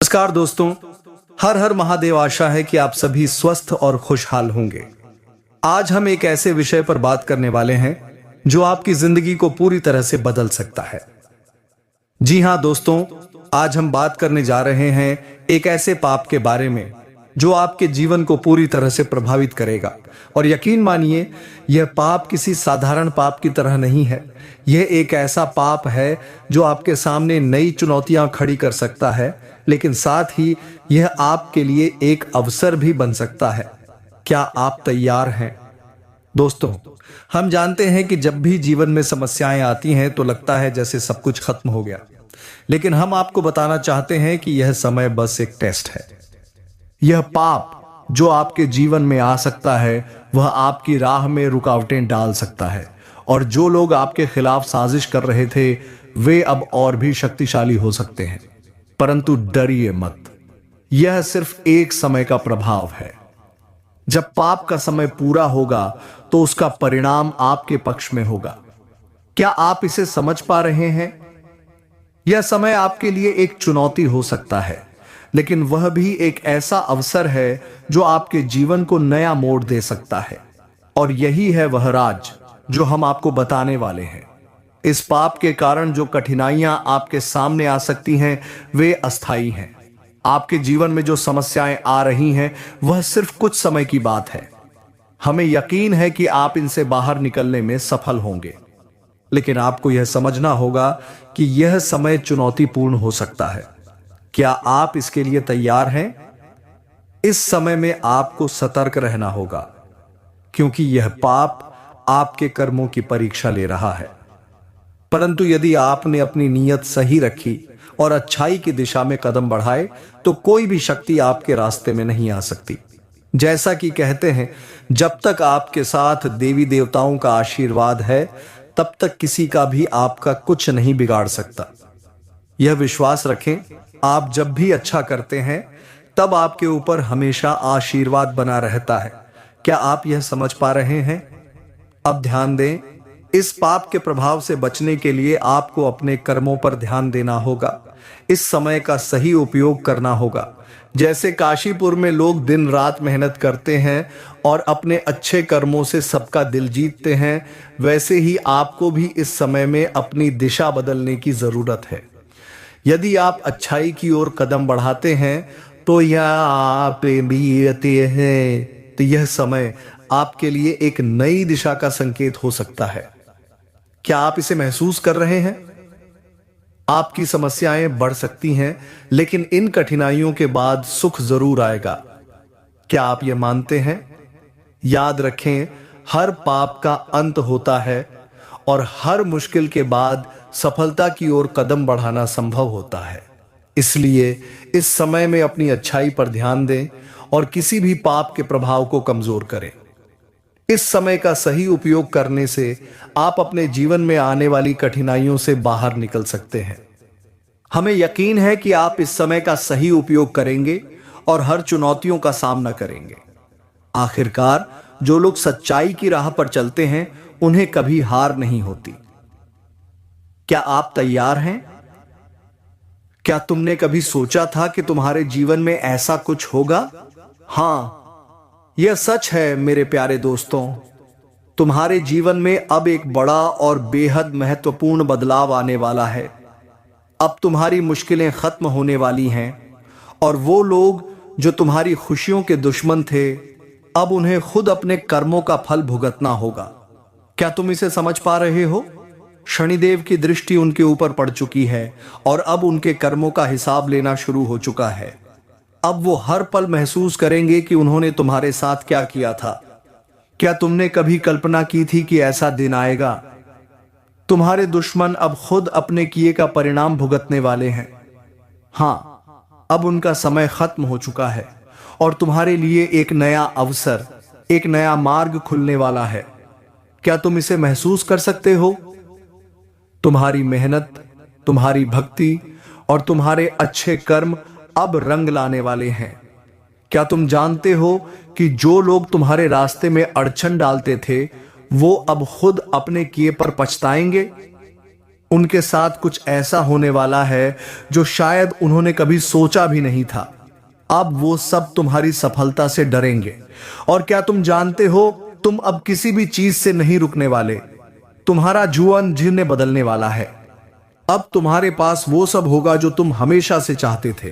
नमस्कार दोस्तों। हर हर महादेव। आशा है कि आप सभी स्वस्थ और खुशहाल होंगे। आज हम एक ऐसे विषय पर बात करने वाले हैं जो आपकी जिंदगी को पूरी तरह से बदल सकता है। जी हां दोस्तों, आज हम बात करने जा रहे हैं एक ऐसे पाप के बारे में जो आपके जीवन को पूरी तरह से प्रभावित करेगा। और यकीन मानिए, यह पाप किसी साधारण पाप की तरह नहीं है। यह एक ऐसा पाप है जो आपके सामने नई चुनौतियां खड़ी कर सकता है, लेकिन साथ ही यह आपके लिए एक अवसर भी बन सकता है। क्या आप तैयार हैं? दोस्तों, हम जानते हैं कि जब भी जीवन में समस्याएं आती हैं तो लगता है जैसे सब कुछ खत्म हो गया, लेकिन हम आपको बताना चाहते हैं कि यह समय बस एक टेस्ट है। यह पाप जो आपके जीवन में आ सकता है वह आपकी राह में रुकावटें डाल सकता है, और जो लोग आपके खिलाफ साजिश कर रहे थे वे अब और भी शक्तिशाली हो सकते हैं। परंतु डरिए मत, यह सिर्फ एक समय का प्रभाव है। जब पाप का समय पूरा होगा तो उसका परिणाम आपके पक्ष में होगा। क्या आप इसे समझ पा रहे हैं? यह समय आपके लिए एक चुनौती हो सकता है, लेकिन वह भी एक ऐसा अवसर है जो आपके जीवन को नया मोड़ दे सकता है। और यही है वह राज जो हम आपको बताने वाले हैं। इस पाप के कारण जो कठिनाइयां आपके सामने आ सकती हैं वे अस्थायी हैं। आपके जीवन में जो समस्याएं आ रही हैं वह सिर्फ कुछ समय की बात है। हमें यकीन है कि आप इनसे बाहर निकलने में सफल होंगे, लेकिन आपको यह समझना होगा कि यह समय चुनौतीपूर्ण हो सकता है। क्या आप इसके लिए तैयार हैं? इस समय में आपको सतर्क रहना होगा, क्योंकि यह पाप आपके कर्मों की परीक्षा ले रहा है। परंतु यदि आपने अपनी नीयत सही रखी और अच्छाई की दिशा में कदम बढ़ाए तो कोई भी शक्ति आपके रास्ते में नहीं आ सकती। जैसा कि कहते हैं, जब तक आपके साथ देवी देवताओं का आशीर्वाद है तब तक किसी का भी आपका कुछ नहीं बिगाड़ सकता। यह विश्वास रखें, आप जब भी अच्छा करते हैं तब आपके ऊपर हमेशा आशीर्वाद बना रहता है। क्या आप यह समझ पा रहे हैं? अब ध्यान दें, इस पाप के प्रभाव से बचने के लिए आपको अपने कर्मों पर ध्यान देना होगा। इस समय का सही उपयोग करना होगा। जैसे काशीपुर में लोग दिन रात मेहनत करते हैं और अपने अच्छे कर्मों से सबका दिल जीतते हैं, वैसे ही आपको भी इस समय में अपनी दिशा बदलने की जरूरत है। यदि आप अच्छाई की ओर कदम बढ़ाते हैं तो यह समय आपके लिए एक नई दिशा का संकेत हो सकता है। क्या आप इसे महसूस कर रहे हैं? आपकी समस्याएं बढ़ सकती हैं, लेकिन इन कठिनाइयों के बाद सुख जरूर आएगा। क्या आप यह मानते हैं? याद रखें, हर पाप का अंत होता है और हर मुश्किल के बाद सफलता की ओर कदम बढ़ाना संभव होता है। इसलिए इस समय में अपनी अच्छाई पर ध्यान दें और किसी भी पाप के प्रभाव को कमजोर करें। इस समय का सही उपयोग करने से आप अपने जीवन में आने वाली कठिनाइयों से बाहर निकल सकते हैं। हमें यकीन है कि आप इस समय का सही उपयोग करेंगे और हर चुनौतियों का सामना करेंगे। आखिरकार जो लोग सच्चाई की राह पर चलते हैं उन्हें कभी हार नहीं होती। क्या आप तैयार हैं? क्या तुमने कभी सोचा था कि तुम्हारे जीवन में ऐसा कुछ होगा? हां, यह सच है मेरे प्यारे दोस्तों। तुम्हारे जीवन में अब एक बड़ा और बेहद महत्वपूर्ण बदलाव आने वाला है। अब तुम्हारी मुश्किलें खत्म होने वाली हैं और वो लोग जो तुम्हारी खुशियों के दुश्मन थे, अब उन्हें खुद अपने कर्मों का फल भुगतना होगा। क्या तुम इसे समझ पा रहे हो? शनिदेव की दृष्टि उनके ऊपर पड़ चुकी है और अब उनके कर्मों का हिसाब लेना शुरू हो चुका है। अब वो हर पल महसूस करेंगे कि उन्होंने तुम्हारे साथ क्या किया था। क्या तुमने कभी कल्पना की थी कि ऐसा दिन आएगा? तुम्हारे दुश्मन अब खुद अपने किए का परिणाम भुगतने वाले हैं। हां, अब उनका समय खत्म हो चुका है और तुम्हारे लिए एक नया अवसर, एक नया मार्ग खुलने वाला है। क्या तुम इसे महसूस कर सकते हो? तुम्हारी मेहनत, तुम्हारी भक्ति और तुम्हारे अच्छे कर्म अब रंग लाने वाले हैं। क्या तुम जानते हो कि जो लोग तुम्हारे रास्ते में अड़चन डालते थे वो अब खुद अपने किए पर पछताएंगे? उनके साथ कुछ ऐसा होने वाला है जो शायद उन्होंने कभी सोचा भी नहीं था। अब वो सब तुम्हारी सफलता से डरेंगे। और क्या तुम जानते हो, तुम अब किसी भी चीज से नहीं रुकने वाले। तुम्हारा जीवन जिन्हें बदलने वाला है। अब तुम्हारे पास वो सब होगा जो तुम हमेशा से चाहते थे।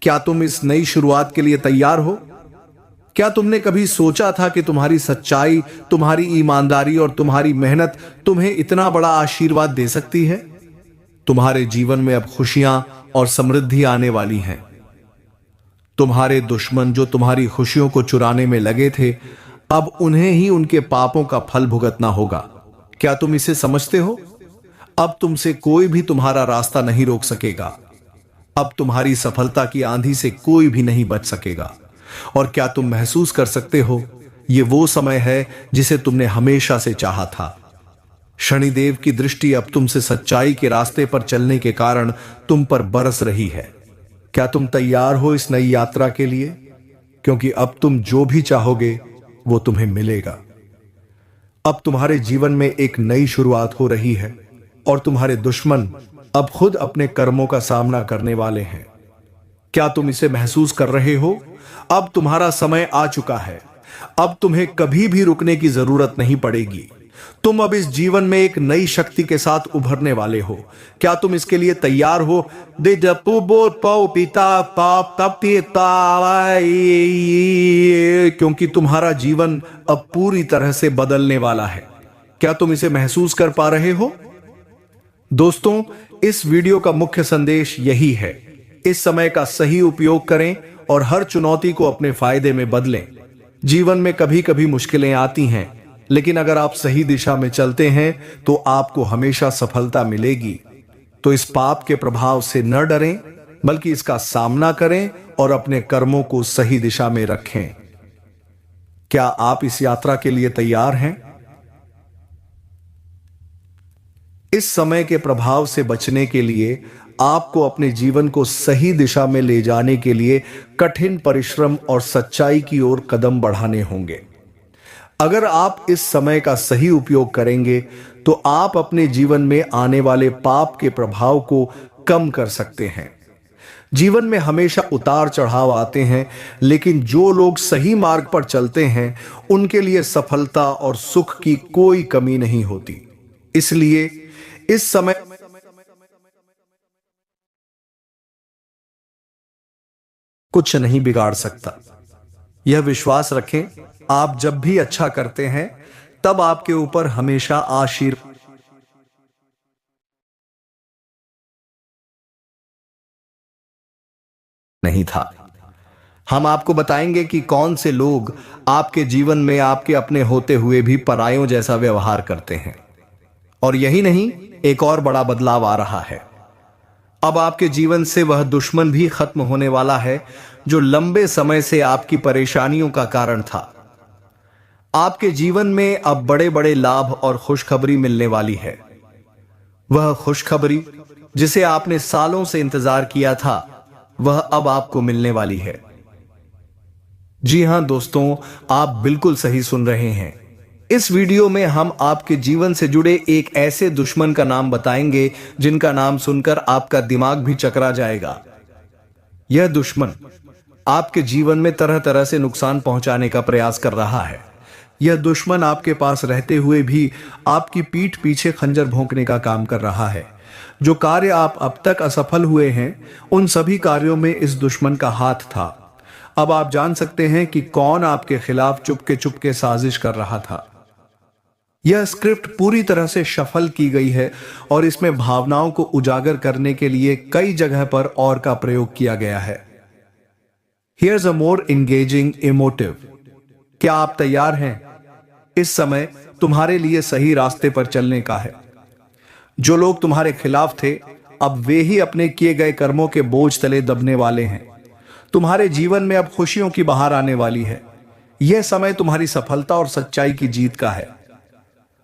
क्या तुम इस नई शुरुआत के लिए तैयार हो? क्या तुमने कभी सोचा था कि तुम्हारी सच्चाई, तुम्हारी ईमानदारी और तुम्हारी मेहनत तुम्हें इतना बड़ा आशीर्वाद दे सकती है? तुम्हारे जीवन में अब खुशियां और समृद्धि आने वाली हैं। तुम्हारे दुश्मन जो तुम्हारी खुशियों को चुराने में लगे थे, अब उन्हें ही उनके पापों का फल भुगतना होगा। क्या तुम इसे समझते हो? अब तुमसे कोई भी तुम्हारा रास्ता नहीं रोक सकेगा। अब तुम्हारी सफलता की आंधी से कोई भी नहीं बच सकेगा। और क्या तुम महसूस कर सकते हो, ये वो समय है जिसे तुमने हमेशा से चाहा था। शनिदेव की दृष्टि अब तुमसे सच्चाई के रास्ते पर चलने के कारण तुम पर बरस रही है। क्या तुम तैयार हो इस नई यात्रा के लिए? क्योंकि अब तुम जो भी चाहोगे वो तुम्हें मिलेगा। अब तुम्हारे जीवन में एक नई शुरुआत हो रही है और तुम्हारे दुश्मन अब खुद अपने कर्मों का सामना करने वाले हैं। क्या तुम इसे महसूस कर रहे हो? अब तुम्हारा समय आ चुका है। अब तुम्हें कभी भी रुकने की जरूरत नहीं पड़ेगी। तुम अब इस जीवन में एक नई शक्ति के साथ उभरने वाले हो। क्या तुम इसके लिए तैयार हो? क्योंकि तुम्हारा जीवन अब पूरी तरह से बदलने वाला है। क्या तुम इसे महसूस कर पा रहे हो? दोस्तों, इस वीडियो का मुख्य संदेश यही है। इस समय का सही उपयोग करें और हर चुनौती को अपने फायदे में बदलें। जीवन में कभी कभी मुश्किलें आती हैं, लेकिन अगर आप सही दिशा में चलते हैं तो आपको हमेशा सफलता मिलेगी। तो इस पाप के प्रभाव से न डरें, बल्कि इसका सामना करें और अपने कर्मों को सही दिशा में रखें। क्या आप इस यात्रा के लिए तैयार हैं? इस समय के प्रभाव से बचने के लिए आपको अपने जीवन को सही दिशा में ले जाने के लिए कठिन परिश्रम और सच्चाई की ओर कदम बढ़ाने होंगे। अगर आप इस समय का सही उपयोग करेंगे तो आप अपने जीवन में आने वाले पाप के प्रभाव को कम कर सकते हैं। जीवन में हमेशा उतार चढ़ाव आते हैं, लेकिन जो लोग सही मार्ग पर चलते हैं उनके लिए सफलता और सुख की कोई कमी नहीं होती। इसलिए इस समय कुछ नहीं बिगाड़ सकता। यह विश्वास रखें, आप जब भी अच्छा करते हैं तब आपके ऊपर हमेशा आशीर्वाद नहीं था। हम आपको बताएंगे कि कौन से लोग आपके जीवन में आपके अपने होते हुए भी परायों जैसा व्यवहार करते हैं। और यही नहीं, एक और बड़ा बदलाव आ रहा है। अब आपके जीवन से वह दुश्मन भी खत्म होने वाला है जो लंबे समय से आपकी परेशानियों का कारण था। आपके जीवन में अब बड़े बड़े लाभ और खुशखबरी मिलने वाली है। वह खुशखबरी जिसे आपने सालों से इंतजार किया था, वह अब आपको मिलने वाली है। जी हां दोस्तों, आप बिल्कुल सही सुन रहे हैं। इस वीडियो में हम आपके जीवन से जुड़े एक ऐसे दुश्मन का नाम बताएंगे जिनका नाम सुनकर आपका दिमाग भी चकरा जाएगा। यह दुश्मन आपके जीवन में तरह तरह से नुकसान पहुंचाने का प्रयास कर रहा है। यह दुश्मन आपके पास रहते हुए भी आपकी पीठ पीछे खंजर भोंकने का काम कर रहा है। जो कार्य आप अब तक असफल हुए हैं, उन सभी कार्यों में इस दुश्मन का हाथ था। अब आप जान सकते हैं कि कौन आपके खिलाफ चुपके चुपके साजिश कर रहा था। यह स्क्रिप्ट पूरी तरह से शफल की गई है और इसमें भावनाओं को उजागर करने के लिए कई जगह पर और का प्रयोग किया गया है। Here's a more engaging emotive। क्या आप तैयार हैं? इस समय तुम्हारे लिए सही रास्ते पर चलने का है। जो लोग तुम्हारे खिलाफ थे, अब वे ही अपने किए गए कर्मों के बोझ तले दबने वाले हैं। तुम्हारे जीवन में अब खुशियों की बहार आने वाली है। यह समय तुम्हारी सफलता और सच्चाई की जीत का है।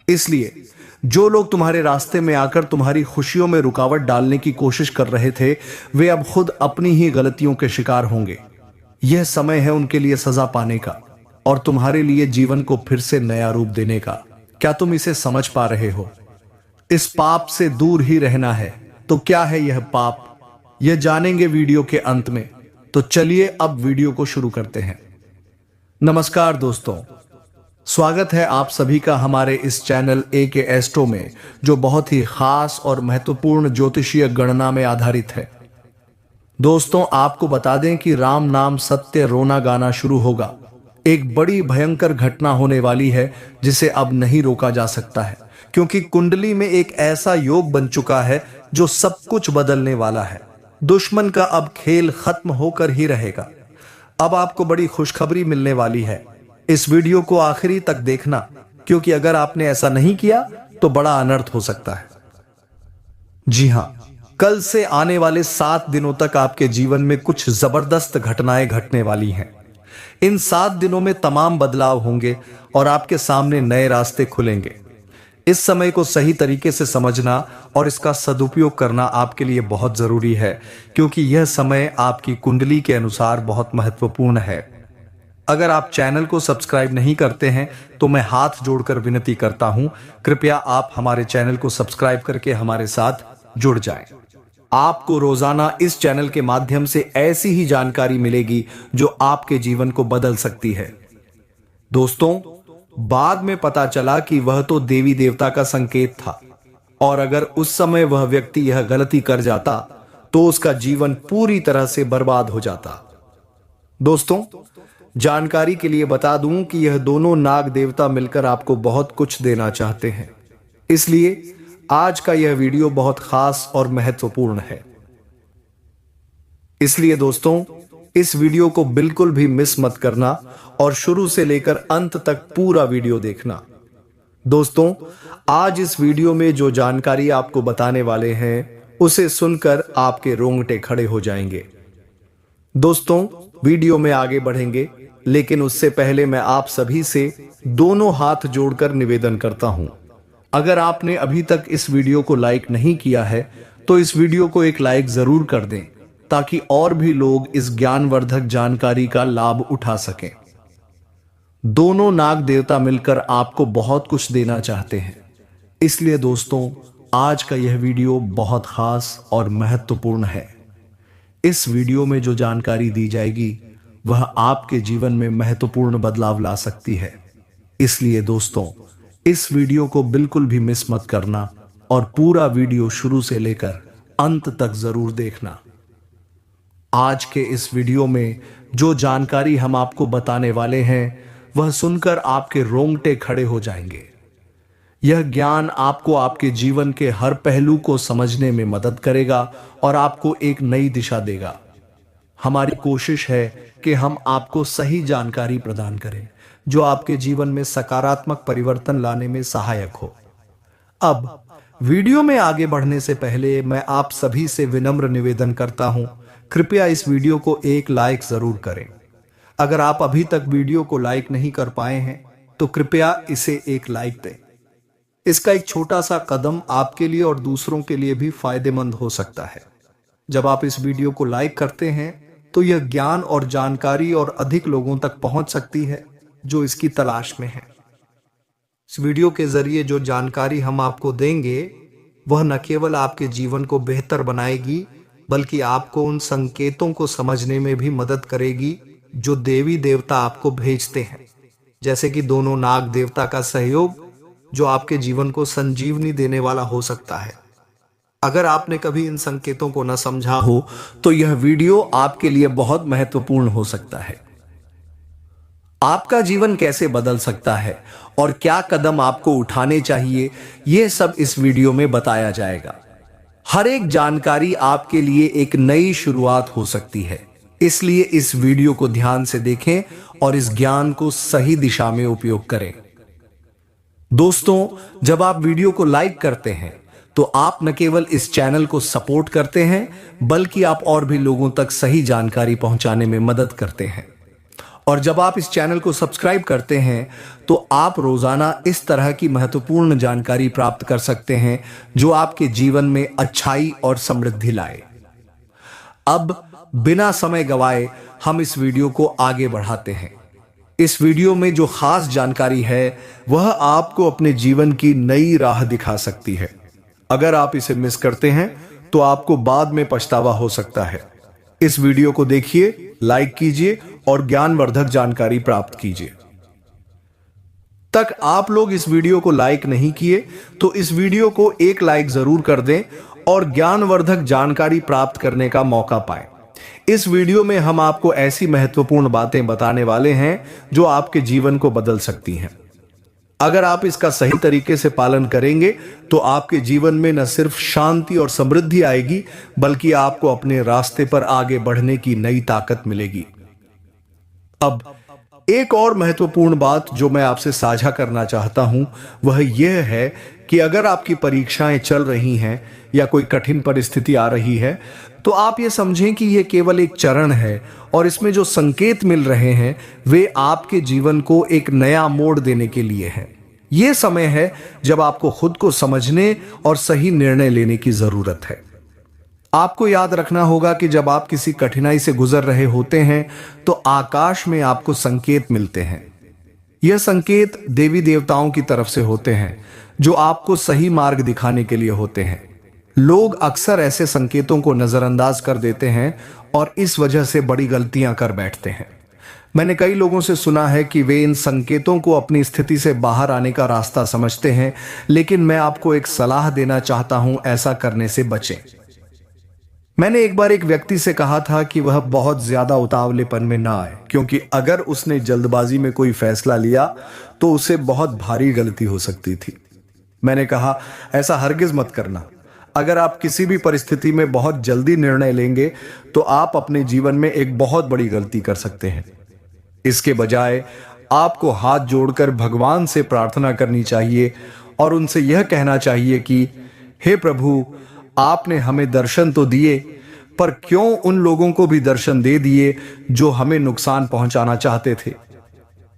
इसलिए जो लोग तुम्हारे रास्ते में आकर तुम्हारी खुशियों में रुकावट डालने की कोशिश कर रहे थे, वे अब खुद अपनी ही गलतियों के शिकार होंगे। यह समय है उनके लिए सजा पाने का और तुम्हारे लिए जीवन को फिर से नया रूप देने का। क्या तुम इसे समझ पा रहे हो? इस पाप से दूर ही रहना है। तो क्या है यह पाप, यह जानेंगे वीडियो के अंत में। तो चलिए अब वीडियो को शुरू करते हैं। नमस्कार दोस्तों, स्वागत है आप सभी का हमारे इस चैनल AK एस्ट्रो में, जो बहुत ही खास और महत्वपूर्ण ज्योतिषीय गणना में आधारित है। दोस्तों, आपको बता दें कि राम नाम सत्य रोना गाना शुरू होगा। एक बड़ी भयंकर घटना होने वाली है जिसे अब नहीं रोका जा सकता है, क्योंकि कुंडली में एक ऐसा योग बन चुका है जो सब कुछ बदलने वाला है। दुश्मन का अब खेल खत्म होकर ही रहेगा। अब आपको बड़ी खुशखबरी मिलने वाली है। इस वीडियो को आखिरी तक देखना, क्योंकि अगर आपने ऐसा नहीं किया तो बड़ा अनर्थ हो सकता है। जी हां, कल से आने वाले 7 दिनों तक आपके जीवन में कुछ जबरदस्त घटनाएं घटने वाली हैं। इन 7 दिनों में तमाम बदलाव होंगे और आपके सामने नए रास्ते खुलेंगे। इस समय को सही तरीके से समझना और इसका सदुपयोग करना आपके लिए बहुत जरूरी है, क्योंकि यह समय आपकी कुंडली के अनुसार बहुत महत्वपूर्ण है। अगर आप चैनल को सब्सक्राइब नहीं करते हैं तो मैं हाथ जोड़कर विनती करता हूं, कृपया आप हमारे चैनल को सब्सक्राइब करके हमारे साथ जुड़ जाएं। आपको रोजाना इस चैनल के माध्यम से ऐसी ही जानकारी मिलेगी जो आपके जीवन को बदल सकती है। दोस्तों, बाद में पता चला कि वह तो देवी देवता का संकेत था, और अगर उस समय वह व्यक्ति यह गलती कर जाता तो उसका जीवन पूरी तरह से बर्बाद हो जाता। दोस्तों, जानकारी के लिए बता दूं कि यह दोनों नाग देवता मिलकर आपको बहुत कुछ देना चाहते हैं, इसलिए आज का यह वीडियो बहुत खास और महत्वपूर्ण है। इसलिए दोस्तों, इस वीडियो को बिल्कुल भी मिस मत करना और शुरू से लेकर अंत तक पूरा वीडियो देखना। दोस्तों, आज इस वीडियो में जो जानकारी आपको बताने वाले हैं उसे सुनकर आपके रोंगटे खड़े हो जाएंगे। दोस्तों, वीडियो में आगे बढ़ेंगे, लेकिन उससे पहले मैं आप सभी से दोनों हाथ जोड़कर निवेदन करता हूं। अगर आपने अभी तक इस वीडियो को लाइक नहीं किया है तो इस वीडियो को एक लाइक जरूर कर दें, ताकि और भी लोग इस ज्ञानवर्धक जानकारी का लाभ उठा सकें। दोनों नाग देवता मिलकर आपको बहुत कुछ देना चाहते हैं, इसलिए दोस्तों, आज का यह वीडियो बहुत खास और महत्वपूर्ण है। इस वीडियो में जो जानकारी दी जाएगी वह आपके जीवन में महत्वपूर्ण बदलाव ला सकती है। इसलिए दोस्तों, इस वीडियो को बिल्कुल भी मिस मत करना और पूरा वीडियो शुरू से लेकर अंत तक जरूर देखना। आज के इस वीडियो में जो जानकारी हम आपको बताने वाले हैं वह सुनकर आपके रोंगटे खड़े हो जाएंगे। यह ज्ञान आपको आपके जीवन के हर पहलू को समझने में मदद करेगा और आपको एक नई दिशा देगा। हमारी कोशिश है कि हम आपको सही जानकारी प्रदान करें जो आपके जीवन में सकारात्मक परिवर्तन लाने में सहायक हो। अब वीडियो में आगे बढ़ने से पहले मैं आप सभी से विनम्र निवेदन करता हूं, कृपया इस वीडियो को एक लाइक जरूर करें। अगर आप अभी तक वीडियो को लाइक नहीं कर पाए हैं तो कृपया इसे एक लाइक दें। इसका एक छोटा सा कदम आपके लिए और दूसरों के लिए भी फायदेमंद हो सकता है। जब आप इस वीडियो को लाइक करते हैं तो यह ज्ञान और जानकारी और अधिक लोगों तक पहुंच सकती है जो इसकी तलाश में है। इस वीडियो के जरिए जो जानकारी हम आपको देंगे वह न केवल आपके जीवन को बेहतर बनाएगी, बल्कि आपको उन संकेतों को समझने में भी मदद करेगी जो देवी देवता आपको भेजते हैं, जैसे कि दोनों नाग देवता का सहयोग, जो आपके जीवन को संजीवनी देने वाला हो सकता है। अगर आपने कभी इन संकेतों को न समझा हो तो यह वीडियो आपके लिए बहुत महत्वपूर्ण हो सकता है। आपका जीवन कैसे बदल सकता है और क्या कदम आपको उठाने चाहिए, यह सब इस वीडियो में बताया जाएगा। हर एक जानकारी आपके लिए एक नई शुरुआत हो सकती है, इसलिए इस वीडियो को ध्यान से देखें और इस ज्ञान को सही दिशा में उपयोग करें। दोस्तों, जब आप वीडियो को लाइक करते हैं तो आप न केवल इस चैनल को सपोर्ट करते हैं, बल्कि आप और भी लोगों तक सही जानकारी पहुंचाने में मदद करते हैं। और जब आप इस चैनल को सब्सक्राइब करते हैं तो आप रोजाना इस तरह की महत्वपूर्ण जानकारी प्राप्त कर सकते हैं जो आपके जीवन में अच्छाई और समृद्धि लाए। अब बिना समय गवाए हम इस वीडियो को आगे बढ़ाते हैं। इस वीडियो में जो खास जानकारी है वह आपको अपने जीवन की नई राह दिखा सकती है। अगर आप इसे मिस करते हैं तो आपको बाद में पछतावा हो सकता है। इस वीडियो को देखिए, लाइक कीजिए और ज्ञानवर्धक जानकारी प्राप्त कीजिए। तक आप लोग इस वीडियो को लाइक नहीं किए तो इस वीडियो को एक लाइक जरूर कर दें और ज्ञानवर्धक जानकारी प्राप्त करने का मौका पाएं। इस वीडियो में हम आपको ऐसी महत्वपूर्ण बातें बताने वाले हैं जो आपके जीवन को बदल सकती हैं। अगर आप इसका सही तरीके से पालन करेंगे तो आपके जीवन में न सिर्फ शांति और समृद्धि आएगी, बल्कि आपको अपने रास्ते पर आगे बढ़ने की नई ताकत मिलेगी। अब एक और महत्वपूर्ण बात जो मैं आपसे साझा करना चाहता हूं वह यह है कि अगर आपकी परीक्षाएं चल रही हैं या कोई कठिन परिस्थिति आ रही है तो आप ये समझें कि यह केवल एक चरण है और इसमें जो संकेत मिल रहे हैं वे आपके जीवन को एक नया मोड़ देने के लिए हैं। यह समय है जब आपको खुद को समझने और सही निर्णय लेने की जरूरत है। आपको याद रखना होगा कि जब आप किसी कठिनाई से गुजर रहे होते हैं तो आकाश में आपको संकेत मिलते हैं। यह संकेत देवी देवताओं की तरफ से होते हैं जो आपको सही मार्ग दिखाने के लिए होते हैं। लोग अक्सर ऐसे संकेतों को नजरअंदाज कर देते हैं और इस वजह से बड़ी गलतियां कर बैठते हैं। मैंने कई लोगों से सुना है कि वे इन संकेतों को अपनी स्थिति से बाहर आने का रास्ता समझते हैं, लेकिन मैं आपको एक सलाह देना चाहता हूं, ऐसा करने से बचें। मैंने एक बार एक व्यक्ति से कहा था कि वह बहुत ज्यादा उतावलेपन में ना आए, क्योंकि अगर उसने जल्दबाजी में कोई फैसला लिया तो उसे बहुत भारी गलती हो सकती थी। मैंने कहा, ऐसा हरगिज मत करना। अगर आप किसी भी परिस्थिति में बहुत जल्दी निर्णय लेंगे तो आप अपने जीवन में एक बहुत बड़ी गलती कर सकते हैं। इसके बजाय आपको हाथ जोड़कर भगवान से प्रार्थना करनी चाहिए और उनसे यह कहना चाहिए कि हे प्रभु, आपने हमें दर्शन तो दिए, पर क्यों उन लोगों को भी दर्शन दे दिए जो हमें नुकसान पहुंचाना चाहते थे।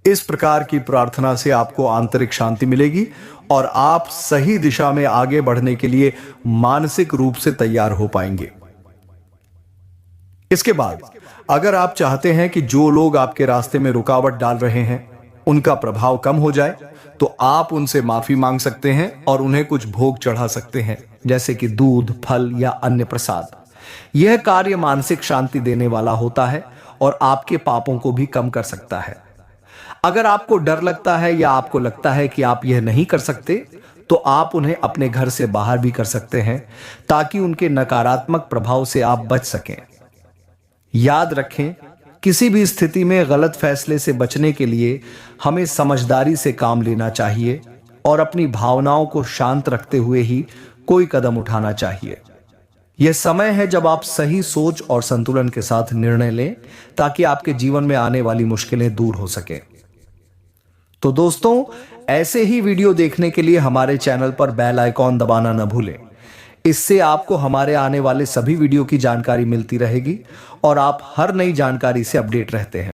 इस प्रकार की प्रार्थना से आपको आंतरिक शांति मिलेगी और आप सही दिशा में आगे बढ़ने के लिए मानसिक रूप से तैयार हो पाएंगे। इसके बाद अगर आप चाहते हैं कि जो लोग आपके रास्ते में रुकावट डाल रहे हैं उनका प्रभाव कम हो जाए तो आप उनसे माफी मांग सकते हैं और उन्हें कुछ भोग चढ़ा सकते हैं, जैसे कि दूध, फल या अन्य प्रसाद। यह कार्य मानसिक शांति देने वाला होता है और आपके पापों को भी कम कर सकता है। अगर आपको डर लगता है या आपको लगता है कि आप यह नहीं कर सकते तो आप उन्हें अपने घर से बाहर भी कर सकते हैं ताकि उनके नकारात्मक प्रभाव से आप बच सकें। याद रखें, किसी भी स्थिति में गलत फैसले से बचने के लिए हमें समझदारी से काम लेना चाहिए और अपनी भावनाओं को शांत रखते हुए ही कोई कदम उठाना चाहिए। यह समय है जब आप सही सोच और संतुलन के साथ निर्णय लें ताकि आपके जीवन में आने वाली मुश्किलें दूर हो सकें। तो दोस्तों, ऐसे ही वीडियो देखने के लिए हमारे चैनल पर बेल आइकॉन दबाना न भूलें। इससे आपको हमारे आने वाले सभी वीडियो की जानकारी मिलती रहेगी और आप हर नई जानकारी से अपडेट रहते हैं।